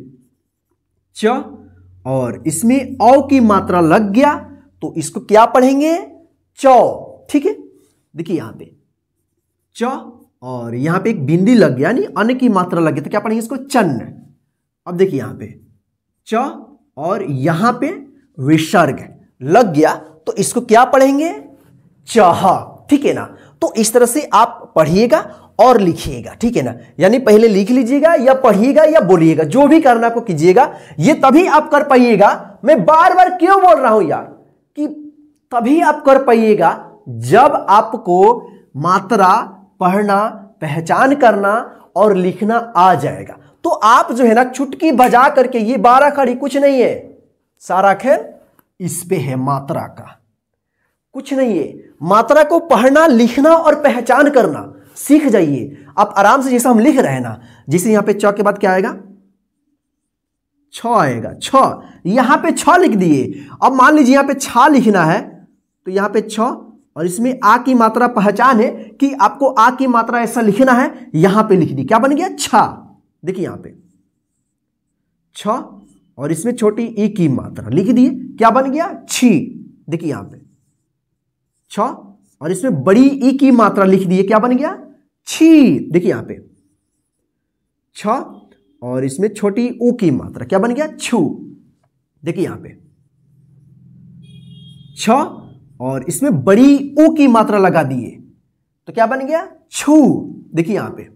Speaker 1: च और इसमें औ की मात्रा लग गया तो इसको क्या पढ़ेंगे, चौ, ठीक है। देखिए यहां पे च और यहां पे एक बिंदी लग गया, यानी अन की मात्रा लग गई तो क्या पढ़ेंगे इसको, चन्न। अब देखिए यहां पे च और यहां पे विसर्ग लग गया तो इसको क्या पढ़ेंगे, चह, ठीक है ना। तो इस तरह से आप पढ़िएगा और लिखिएगा, ठीक है ना। यानी पहले लिख लीजिएगा या पढ़िएगा या बोलिएगा, जो भी करना को कीजिएगा। ये तभी आप कर पाइएगा, मैं बार बार क्यों बोल रहा हूं यार, कि तभी आप कर पाइएगा जब आपको मात्रा पढ़ना, पहचान करना और लिखना आ जाएगा। तो आप जो है ना चुटकी बजा करके, ये 12 खड़ी कुछ नहीं है, सारा खेल इस पे है, मात्रा का कुछ नहीं है। मात्रा को पढ़ना, लिखना और पहचान करना सीख जाइए आप आराम से। जैसा हम लिख रहे हैं ना, जैसे यहां पे च के बाद क्या आएगा, छ आएगा, छ, यहां पे छ लिख दिए। अब मान लीजिए यहां पे छा लिखना है तो यहां पे छ और इसमें आ की मात्रा पहचान है कि आपको आ की मात्रा ऐसा लिखना है, यहां पे लिख दी, क्या बन गया, छा। देखिए यहां पे छ और इसमें छोटी ई की मात्रा लिख दिए, क्या बन गया, छी। देखिए यहां पे छ और इसमें बड़ी ई की मात्रा लिख दिए, क्या बन गया, छी। देखिए यहां पे छ और इसमें छोटी ऊ की मात्रा क्या बन गया, छू। देखिए यहां पे छ और इसमें बड़ी ऊ की मात्रा लगा दिए तो क्या बन गया, छू। देखिए यहां पे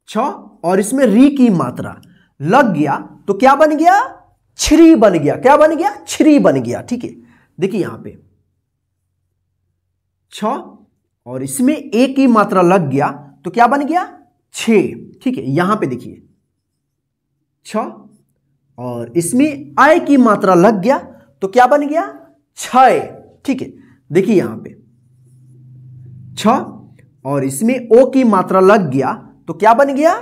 Speaker 1: छ और इसमें री की मात्रा लग गया तो क्या बन गया, छ्री बन गया, क्या बन गया, छ्री बन गया, ठीक है। देखिए यहां पे छ और इसमें ए की मात्रा लग गया तो क्या बन गया, छे, ठीक है। यहां पे देखिए छ और इसमें आय की मात्रा लग गया तो क्या बन गया, छय, ठीक है। देखिए यहां पे छ और इसमें ओ की मात्रा लग गया तो क्या बन गया,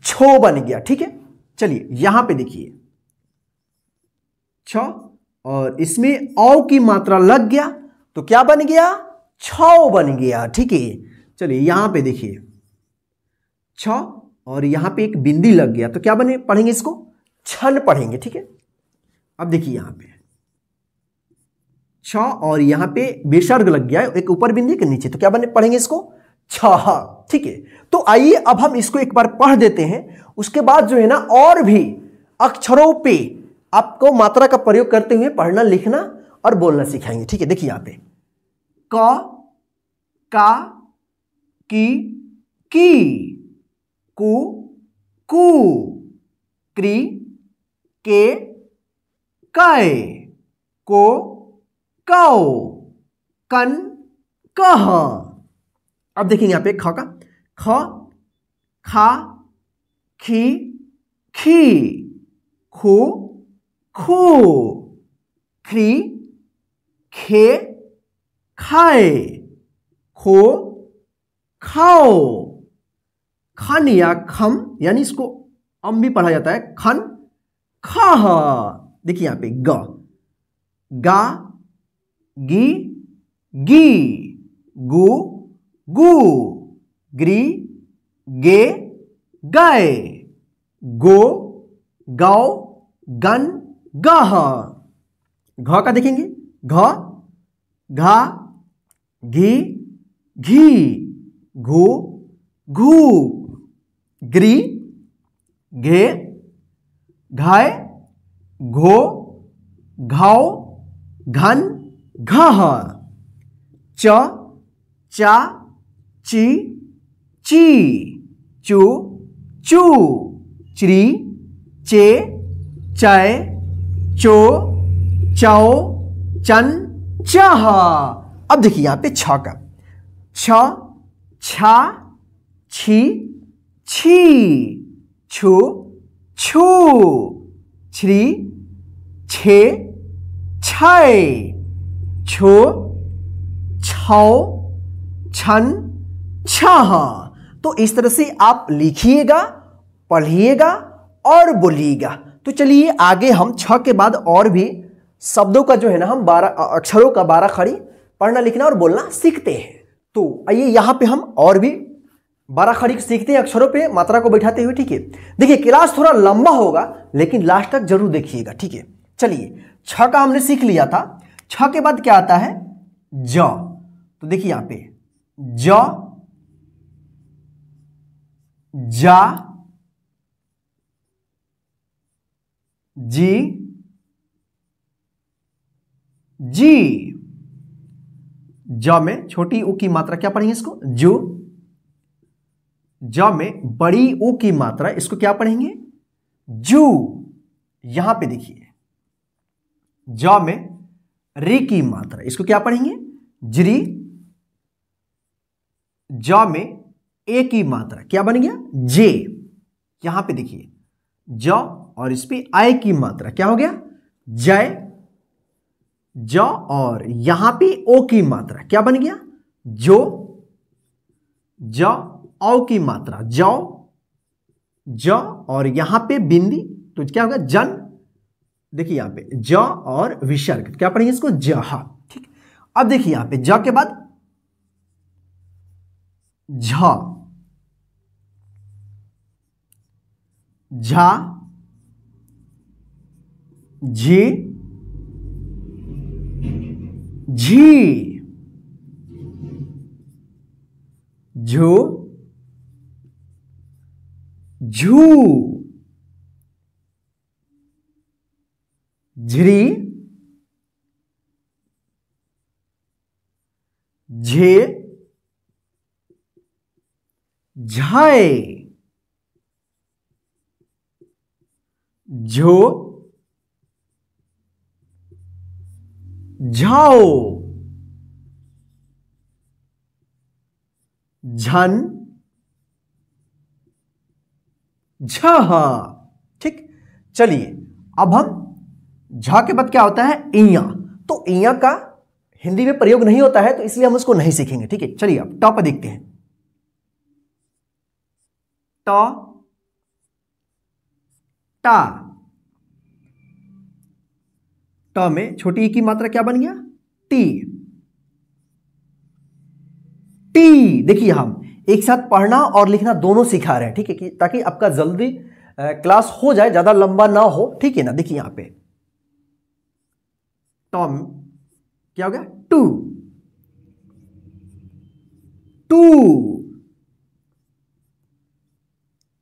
Speaker 1: छो बन गया, ठीक है। चलिए यहां पे देखिए छ और इसमें औ की मात्रा लग गया तो क्या बन गया, छौ बन गया, ठीक है। चलिए यहां पे देखिए छ और यहां पे एक बिंदी लग गया तो क्या बने, पढ़ेंगे इसको, छन पढ़ेंगे, ठीक है। अब देखिए यहां पे छ और यहां पे विसर्ग लग गया, एक ऊपर बिंदी के नीचे, तो क्या बने, पढ़ेंगे इसको, छह, ठीक है। तो आइए अब हम इसको एक बार पढ़ देते हैं, उसके बाद जो है ना और भी अक्षरों पे आपको मात्रा का प्रयोग करते हुए पढ़ना, लिखना और बोलना सिखाएंगे। ठीक है, देखिए यहां पे क, का, की, कु, क्री, के, कै, को, कौ, कन, कह। अब देखेंगे यहां पे ख का, ख, खा, खी, खी, खू, खू, ख्री, खे, खाए, खो, खाओ, खन या खम, यानी इसको अम भी पढ़ा जाता है, खन, खाह। देखिए यहां पे ग, गा, गी, गी, गु, गु, ग्री, गे, गए, गो, गौ, गन, गह। घ का देखेंगे, घ, घा, घी, घी, घू, घू, ग्री, घे, घाय, घो, घाव, घन, घह। च, चा, ची, ची, चू, चू, च्री, चे, चय, चो, चौ, चन, चह। अब देखिए यहां पे छ का, छ, छा, छी, छी, छु, छू, छ्री, छे, छै, छो, छौ, छन, छह। तो इस तरह से आप लिखिएगा, पढ़िएगा और बोलिएगा। तो चलिए आगे हम छ के बाद और भी शब्दों का जो है ना, हम 12 अक्षरों का 12 खड़ी पढ़ना, लिखना और बोलना सीखते हैं। तो आइए यहां पे हम और भी 12 खड़ी सीखते हैं, अक्षरों पे मात्रा को बैठाते हुए। ठीक है, देखिए क्लास थोड़ा लंबा होगा लेकिन लास्ट तक जरूर देखिएगा। ठीक है, चलिए छ का हमने सीख लिया था। छ के बाद क्या आता है, ज। तो देखिए यहां पे ज, जा, जी, जी। ज में छोटी ऊ की मात्रा क्या पढ़ेंगे, इसको जू। ज में बड़ी ऊ की मात्रा, इसको क्या पढ़ेंगे, जू। यहां पे देखिए ज में री की मात्रा, इसको क्या पढ़ेंगे, जरी। ज में ए की मात्रा क्या बन गया, जे। यहां पे देखिए ज और इस पे आय की मात्रा क्या हो गया, जय। ज और यहां पे ओ की मात्रा क्या बन गया, जो। ज औ की मात्रा जौ। ज और यहां पे बिंदी, तो क्या होगा, जन। देखिए यहां पे ज और विसर्ग क्या पढ़ेंगे, इसको जह। ठीक, अब देखिए यहां पे ज के बाद झ, झा, झी, झी, झू, झू, झ्री, झे, झाए, झो, झाओ, झन, झह। ठीक, चलिए अब हम झ के बाद क्या होता है, इया। तो इया का हिंदी में प्रयोग नहीं होता है, तो इसलिए हम उसको नहीं सीखेंगे। ठीक है, चलिए अब ट पर देखते हैं। ट, टा। ट में छोटी ई की मात्रा क्या बन गया, टी। टी, देखिए हम एक साथ पढ़ना और लिखना दोनों सिखा रहे हैं। ठीक है, कि ताकि आपका जल्दी क्लास हो जाए, ज्यादा लंबा ना हो। ठीक है ना, देखिए यहां पे टॉम क्या हो गया, टू, टू,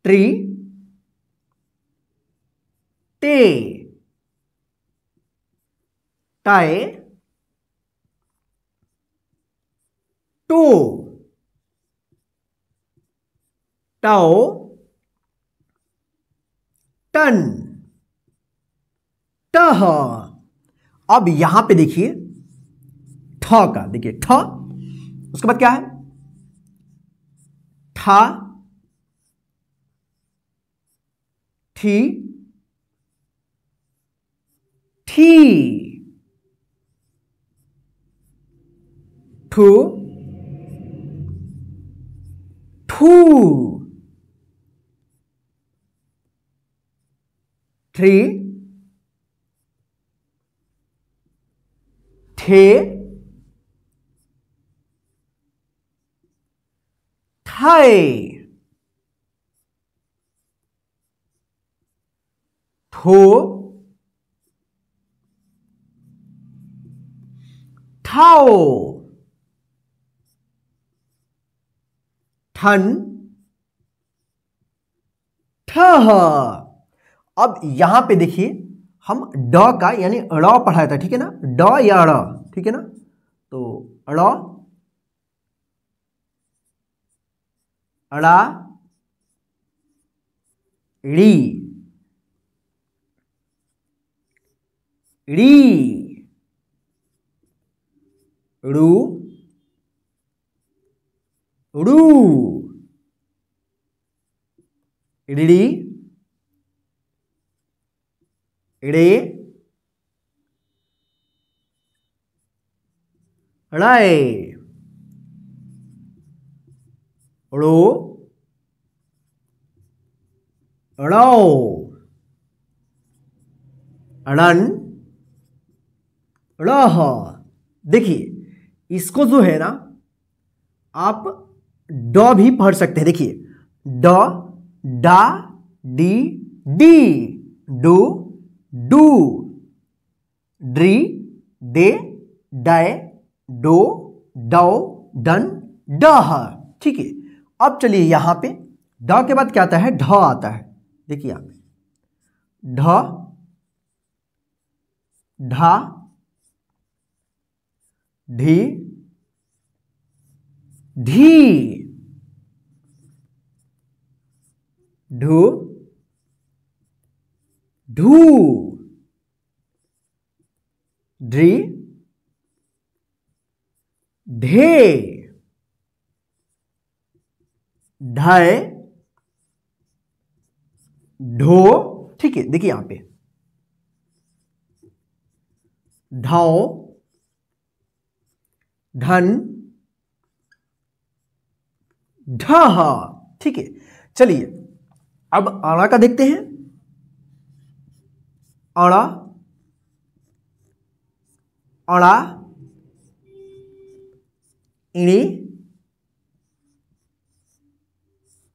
Speaker 1: ट्री, टे, टाए, टो, टाओ, टन, टह। अब यहां पे देखिए ठ का, देखिए ठ, उसके बाद क्या है ठा, ठी, ठी, ठू, ठू, थ्री, थे, थाए, थो, थाओ, ठन, ठह। अब यहां पे देखिए हम ड का यानी ड़ पढ़ाया था, ठीक है ना, ड या ड़, ठीक है ना, तो ड़, अड़ा, ड़ी, ड़ी, ड़ू, ड़ू, ड़ी, ड़े, ड़ाए, ड़ो, ड़ौ, अड़न, ड़ह। देखिए इसको जो है ना आप ड भी पढ़ सकते हैं। देखिए ड, डा, डी, डी, डू, डू, ड्री, डे, डाय, डो, डौ, डन, डह। ठीक है, अब चलिए यहां पे ड के बाद क्या आता है, ढ आता है। देखिए यहां पे ढ, ढा, ढी, ढी, ढू, ढू, ढ्री, ढे, ढाए, ढो। ठीक है, देखिए यहां पे ढाओ, ढन, ढह। ठीक है, चलिए अब अड़ा का देखते हैं। अड़ा, अड़ा, इणी,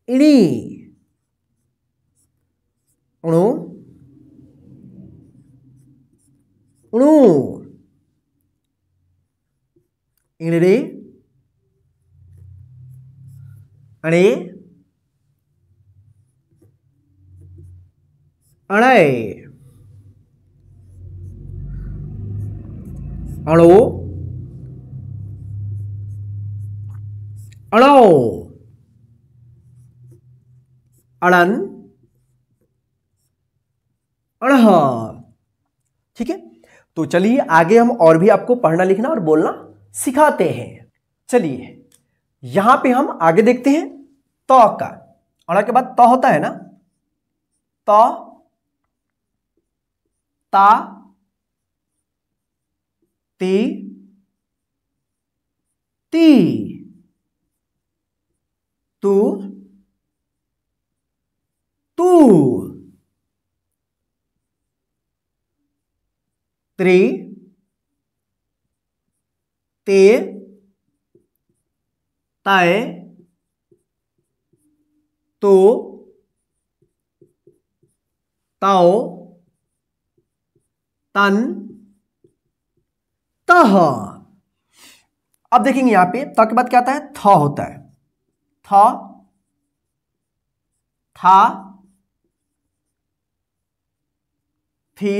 Speaker 1: इणी, उणु, उणु, इणरे, अणे, अणे, अणो, अणो, अड़न, अड़ह। ठीक है, तो चलिए आगे हम और भी आपको पढ़ना लिखना और बोलना सिखाते हैं। चलिए यहां पे हम आगे देखते हैं त का। अड़ा के बाद त होता है ना, त, ता, ती, ती, तू, तू, त्री, ते, ताए, तो, ताओ, तन, तह। अब देखेंगे यहां पे त के बाद क्या आता है, थ होता है। थ, था, थी,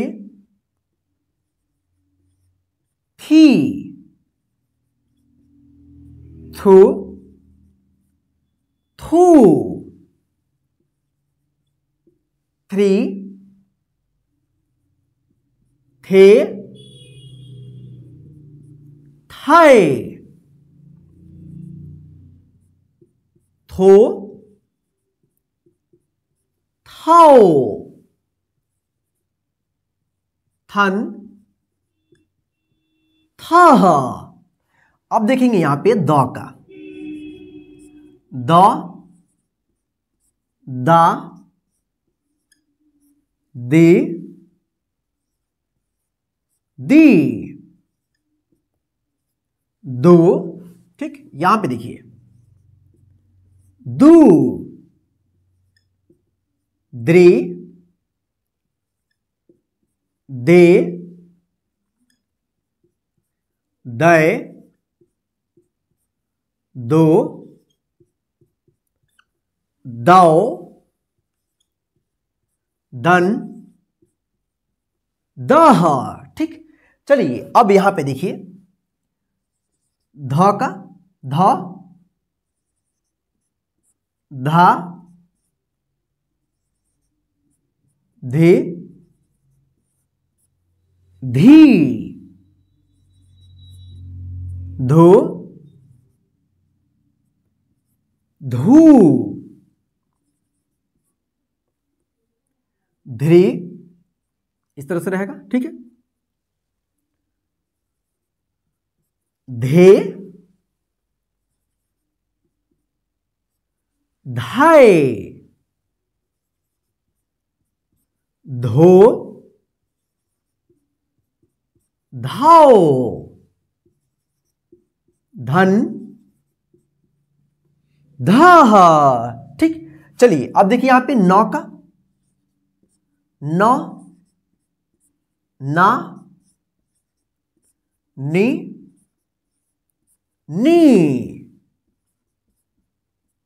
Speaker 1: थी, थू, थू, थ्री, थे, थाए, थो, थाओ, थन, था। अब देखेंगे यहां पे द का, द, दा, दे, दी, दो, ठीक। यहां पे देखिए दू, द्री, दे, दय, दो, दाओ, दन, दह, ठीक। चलिए अब यहां पे देखिए ध का, ध, धा, धी, धी, धो, धू, ध्री, इस तरह से रहेगा, ठीक है। धे, धाए, धो, धाओ, धन, धाह, ठीक। चलिए अब देखिए यहां पे नौ का, नौ, ना, नी, नी,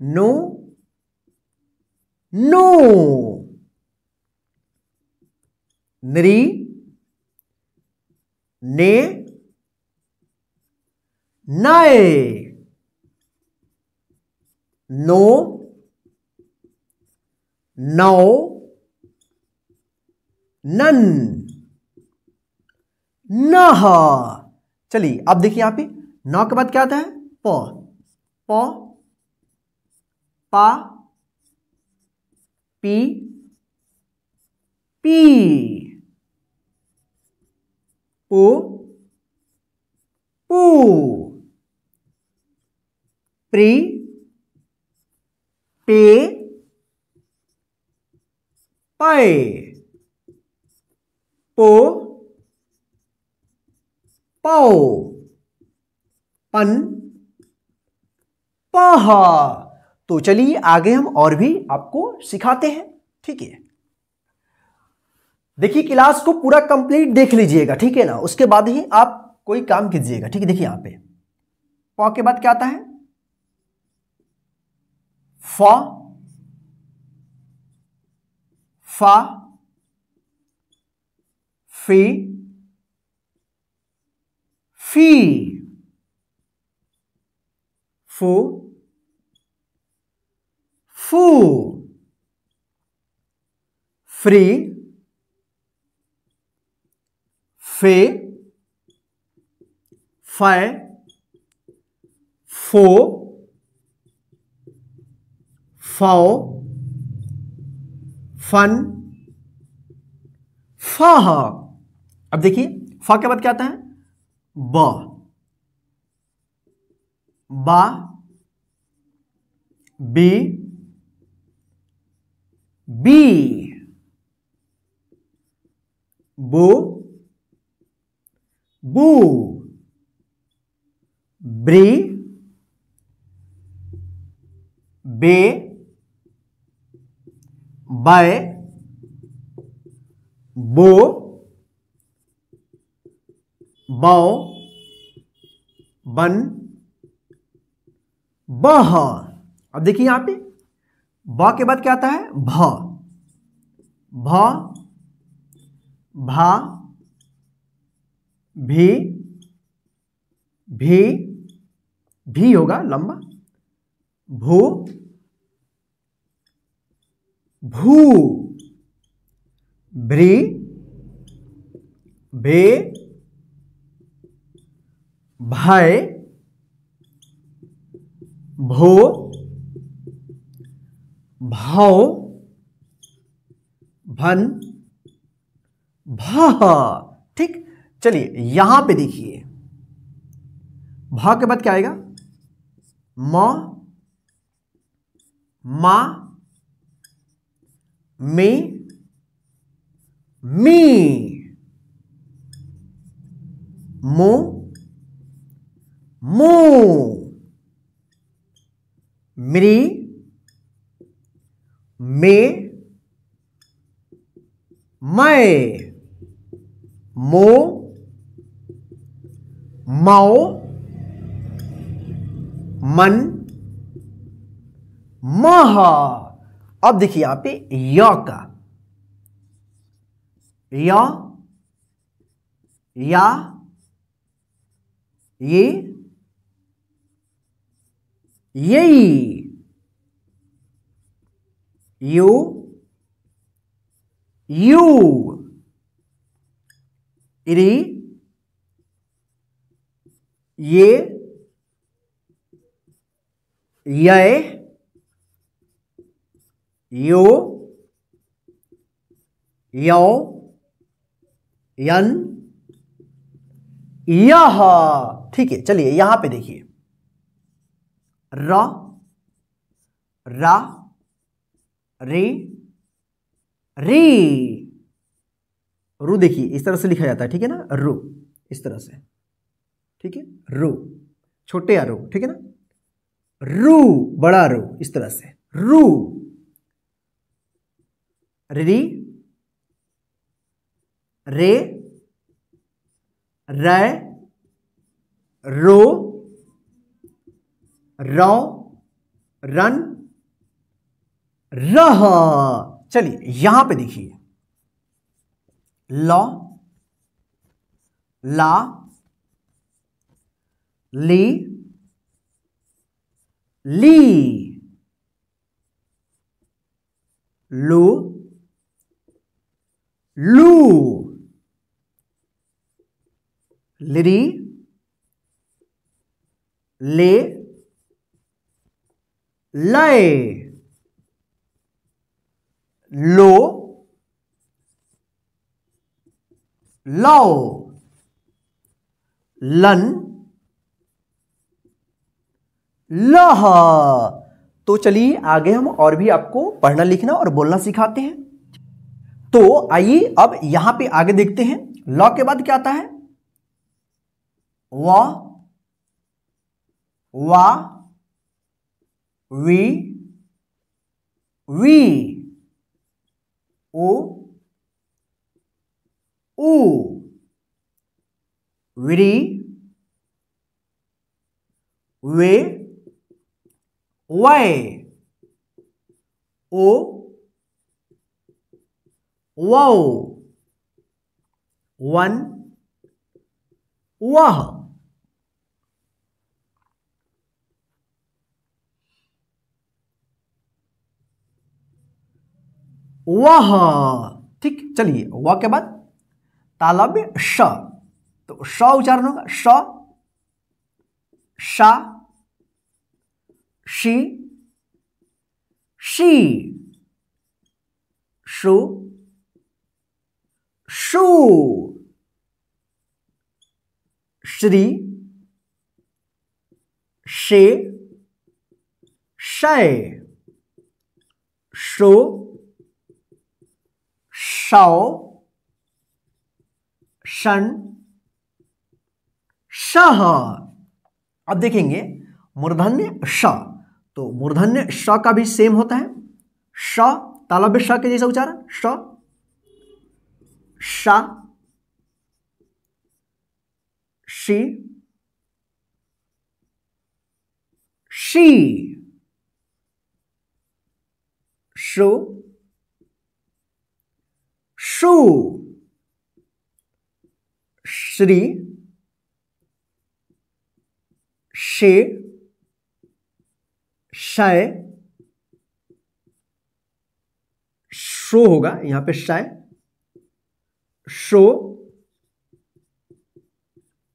Speaker 1: नो, नो, नरी, ने, नाए, नो, नौ, नन, नह। चलिए अब देखिए यहां पे नौ के बाद क्या आता है, प, प, पा, पी, पी, पू, पू, प्री, पे, पाए, पो, पाओ, पन, पह। तो चलिए आगे हम और भी आपको सिखाते हैं, ठीक है। देखिए क्लास को पूरा कंप्लीट देख लीजिएगा, ठीक है ना, उसके बाद ही आप कोई काम कीजिएगा, ठीक है। देखिए यहां पे प के बाद क्या आता है, फ, फा, फी, फी, फू, फू, फ्री, फे, फै, फो, फाओ, फन, फाह। अब देखिए फा के बाद क्या आता है, ब, बा, बी, बी, बो, बू, ब्री, बे, बाय, बो, बाओ, बन, बह। अब देखिए यहां पे ब के बाद क्या आता है, भ, भ, भा, भी, भी, भी होगा लंबा, भू, भू, भ्री, भे, भय, भो, भौ, भन, भह। ठीक, चलिए यहां पे देखिए, भ के बाद क्या आएगा? म, मा, मे, मी, मो, मो, मृ, मे, मैं, मो, मौ, मन, मह। अब देखिए यहां पे य का, य, या, ये, यही, यू, यू, इरी, ये, ये, यो, यो, यन, यह। ठीक है, चलिए यहां पे देखिए, र, रा, रे, री, रू देखिए इस तरह से लिखा जाता है, ठीक है ना, रू इस तरह से, ठीक है, रू, छोटे आ रू, ठीक है ना, रू, बड़ा रू, इस तरह से, रू, री, रे, रै, रो, रौ, रन, रह। चलिए यहां पे देखिए, ल, ला, ली, ली, लू, लू, लिरी, ले, लय, लो, लो, लन, लह। तो चलिए आगे हम और भी आपको पढ़ना लिखना और बोलना सिखाते हैं। तो आइए अब यहां पे आगे देखते हैं, ल के बाद क्या आता है? व, वा, वी, वी, ओ, ऊ, व्री, वे, वै, ओ, वौ, वन, वह। वह। ठीक, चलिए वह के बाद तालव्य श, तो श उच्चारण होगा, श, शा, शी, शी, शु, शू, श्री, शे, शय, शो, शौ, शन, शह। अब देखेंगे मूर्धन्य श, तो मूर्धन्य श का भी सेम होता है, श, तालव्य श के जैसा उच्चारण, श, शा, शी, शी, शो, शू, श्री, शे, शय, शो होगा यहां पे, शय, शो,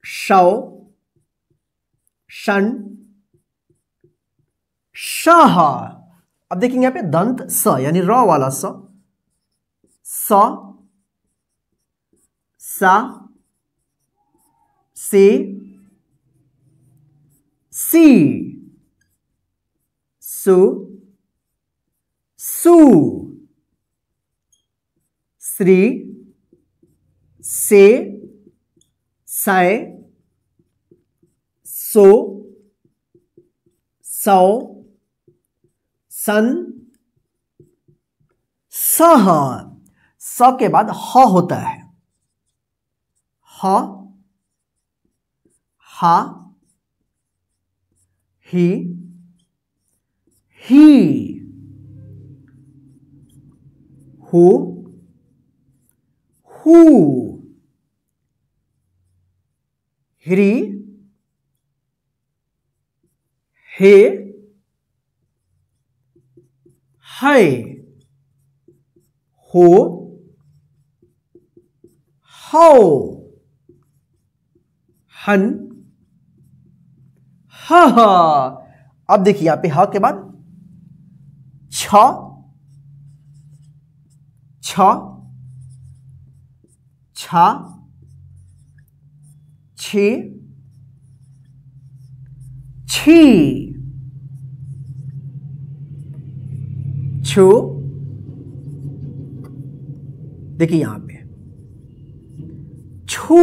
Speaker 1: शौ, शन, शाह। अब देखेंगे यहां पे दंत स यानी र वाला स, सा, से, सी, सु, सू, श्री, से, सय, सो, सौ, सन, सह। स के बाद ह होता है, ह, हा, ही, हु, हू, ह्री, हे, है, हो, हौ, हन, हा। अब देखिए यहां पे ह के बाद छ, छ, छा, छी, छी, छु, देखिए यहां पे छू,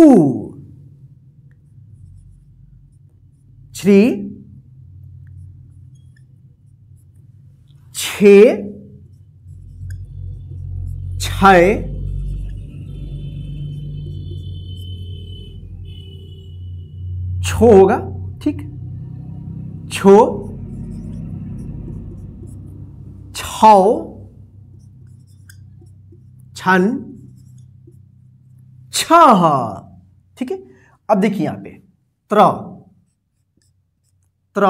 Speaker 1: श्री, छे, छय, छो होगा, ठीक, छो, छौ, छन, छह। ठीक है। अब देखिए यहां पे त्र, त्र,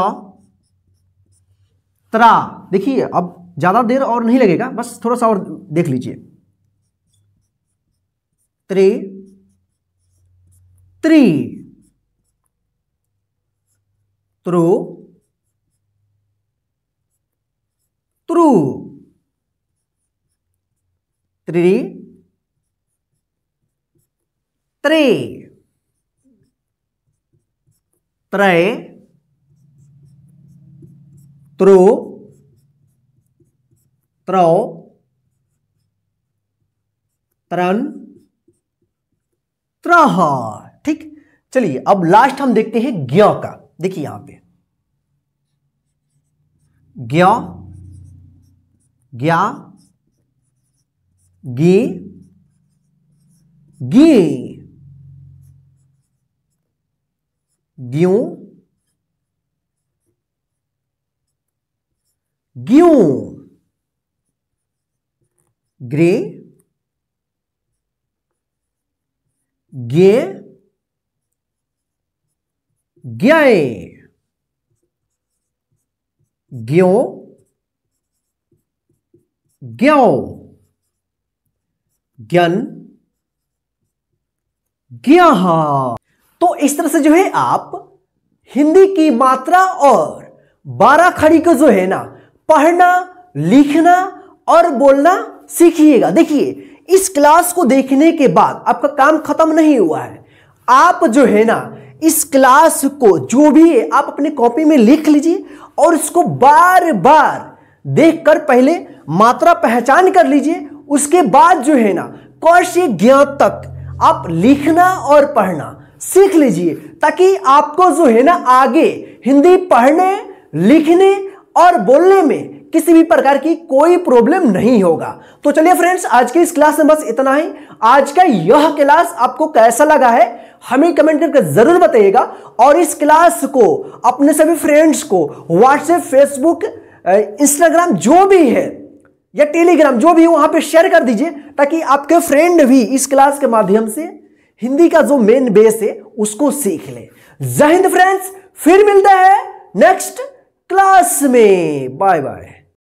Speaker 1: त्रा। देखिए अब ज्यादा देर और नहीं लगेगा, बस थोड़ा सा और देख लीजिए। त्रे, त्री, त्रु, त्रु, त्रि, त्रे, त्रय, त्रु, त्रौ, त्रन, त्रह। ठीक, चलिए अब लास्ट हम देखते हैं ज्ञ का। देखिए यहां पे ज्ञ, ज्ञा, गी, गी, ग्यू, ग्यू, ग्रे, गे, ग्याए, ग्यो, ग्यो, ज्ञन, ग्याह। तो इस तरह से जो है आप हिंदी की मात्रा और 12 खड़ी को जो है ना पढ़ना, लिखना और बोलना सीखिएगा। देखिए इस क्लास को देखने के बाद आपका काम खत्म नहीं हुआ है। आप जो है ना इस क्लास को जो भी है आप अपनी कॉपी में लिख लीजिए और इसको बार बार देखकर पहले मात्रा पहचान कर लीजिए। उसके बाद जो है ना क से ज्ञ तक आप लिखना और पढ़ना सीख लीजिए, ताकि आपको जो है ना आगे हिंदी पढ़ने, लिखने और बोलने में किसी भी प्रकार की कोई प्रॉब्लम नहीं होगा। तो चलिए फ्रेंड्स, आज की इस क्लास में बस इतना ही। आज का यह क्लास आपको कैसा लगा है हमें कमेंट करके जरूर बताइएगा, और इस क्लास को अपने सभी फ्रेंड्स को व्हाट्सएप, फेसबुक, इंस्टाग्राम जो भी है या टेलीग्राम जो भी है वहां पे शेयर कर दीजिए, ताकि आपके फ्रेंड भी इस क्लास के माध्यम से हिंदी का जो मेन बेस है उसको सीख ले। जय हिंद फ्रेंड्स, फिर मिलते हैं नेक्स्ट क्लास में। Bye bye.